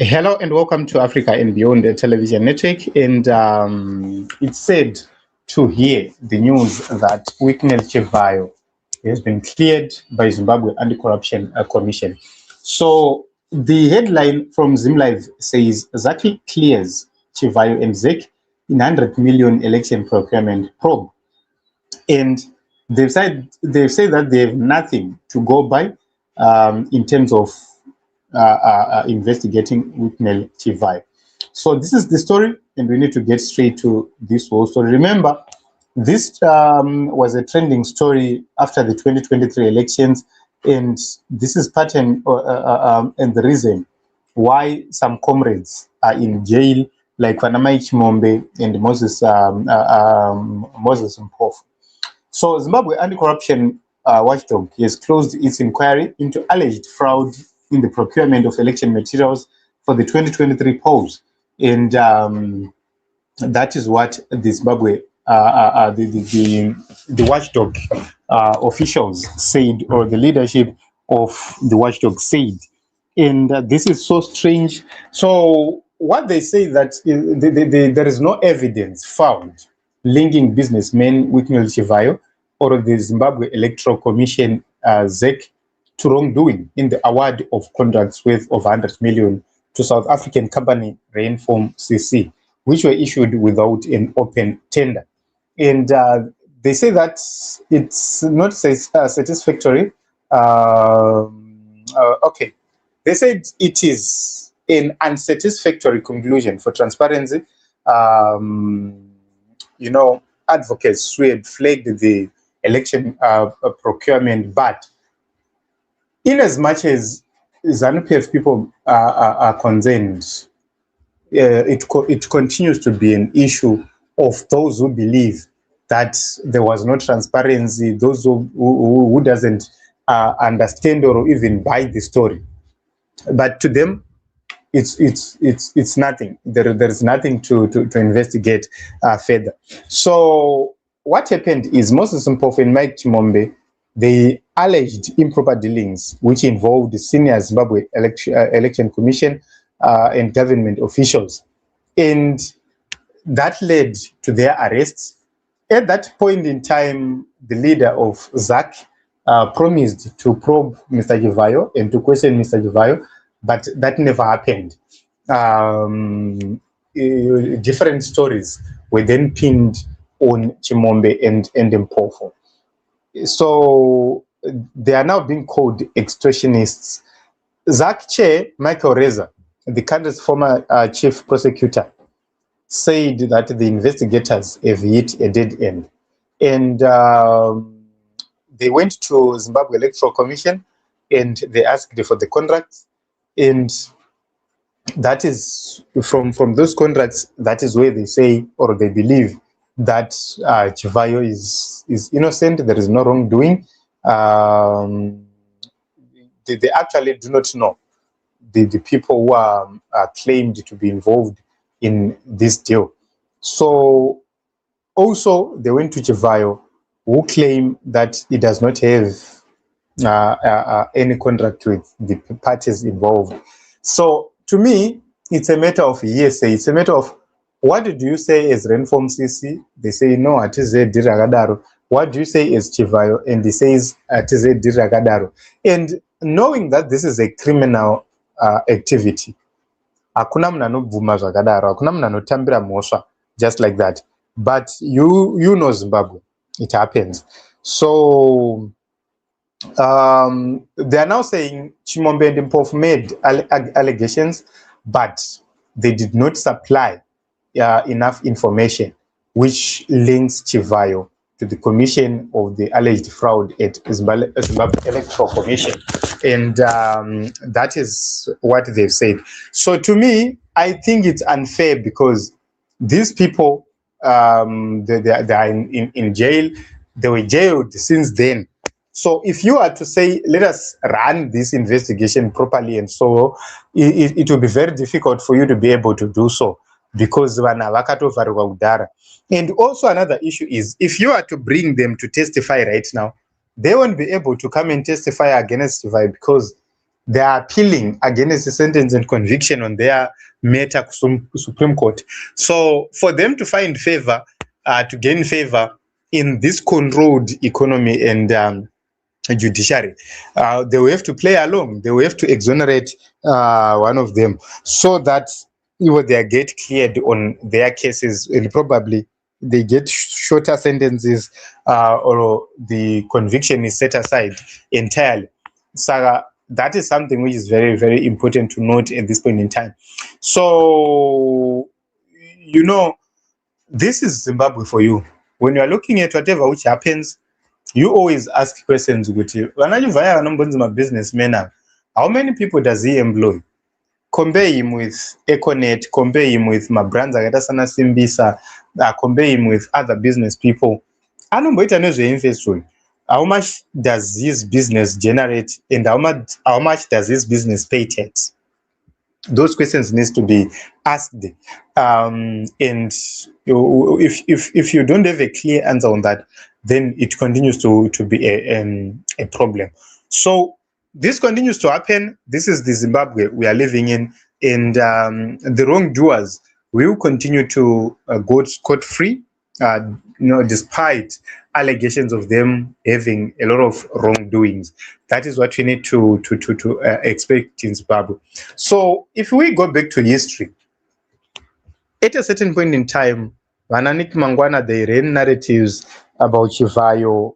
Hello and welcome to Africa and Beyond the Television Network. And it's sad to hear the news that Witness Chivayo has been cleared by Zimbabwe Anti-Corruption Commission. So the headline from ZimLive says Zacc clears Chivayo and Zacc in 100 million election procurement probe. And they've said that they have nothing to go by in terms of investigating Witness Chivayo. So this is the story, and we need to get straight to this whole story. Remember, this was a trending story after the 2023 elections, and this is pattern and the reason why some comrades are in jail, like Vanamai Chimombe and Moses Mpofu. So Zimbabwe Anti-Corruption Watchdog has closed its inquiry into alleged fraud in the procurement of election materials for the 2023 polls. And that is what the Zimbabwe, the watchdog officials said, or the leadership of the watchdog said. And this is so strange. So what they say that there is no evidence found linking businessmen Witness Chivayo or the Zimbabwe Electoral Commission, Zacc, to wrongdoing in the award of contracts worth of 100 million to South African company Rainform CC, which were issued without an open tender. And they say that it's not satisfactory. Okay. They said it is an unsatisfactory conclusion for transparency. Advocates who had flagged the election procurement, but in as much as ZANU-PF people are concerned, it continues to be an issue of those who believe that there was no transparency, those who doesn't understand or even buy the story. But to them, it's nothing. There is nothing to investigate further. So what happened is Moses Mpofu and Mike Chimombe, they alleged improper dealings which involved the senior Zimbabwe Election Commission and government officials. And that led to their arrests. At that point in time, the leader of Zacc promised to probe Mr. Chivayo and to question Mr. Chivayo, but that never happened. Different stories were then pinned on Chimombe and Mpofu. So they are now being called extortionists. Zacc chair Michael Reza, the country's former chief prosecutor, said that the investigators have hit a dead end. And they went to Zimbabwe Electoral Commission and they asked for the contracts. And that is from those contracts, that is where they say, or they believe, that Chivayo is innocent, there is no wrongdoing. They actually do not know the people who are claimed to be involved in this deal. So also they went to Chivayo, who claim that he does not have any contract with the parties involved. So to me, it's a matter of hearsay. It's a matter of, what do you say as Rainform CC? They say, no, atize diragadaro. What do you say as Chivayo? And he says, atize diragadaro. And knowing that this is a criminal activity, hakuna munanobvuma zvakadaro, hakuna munanotambira mhosva just like that. But you know Zimbabwe, it happens. So they are now saying Chimombe and Mpofu made allegations, but they did not supply enough information which links Chivayo to the commission of the alleged fraud at Zimbabwe Electoral Commission. And that is what they've said. So to me, I think it's unfair because these people, they are in jail. They were jailed since then. So if you are to say, let us run this investigation properly and so, it will be very difficult for you to be able to do so, because and also another issue is, if you are to bring them to testify right now, they won't be able to come and testify against Chivayo because they are appealing against the sentence and conviction on their matter Supreme Court. So for them to find favor, to gain favor in this controlled economy and judiciary, they will have to play along. They will have to exonerate one of them so that they get cleared on their cases, and probably they get shorter sentences, or the conviction is set aside entirely. So that is something which is very, very important to note at this point in time. So, this is Zimbabwe for you. When you are looking at whatever which happens, you always ask questions. When Chivhayo is a businessman, how many people does he employ? Compare him with Econet, compare him with my brands Sana Simbisa, compare him with other business people. How much does his business generate, and how much does his business pay tax? Those questions need to be asked, and if you don't have a clear answer on that, then it continues to be a problem. So this continues to happen. This is the Zimbabwe we are living in, and the wrongdoers will continue to go scot-free, despite allegations of them having a lot of wrongdoings. That is what we need to expect in Zimbabwe. So if we go back to history, at a certain point in time, Vananik Mangwana, they ran narratives about Chivayo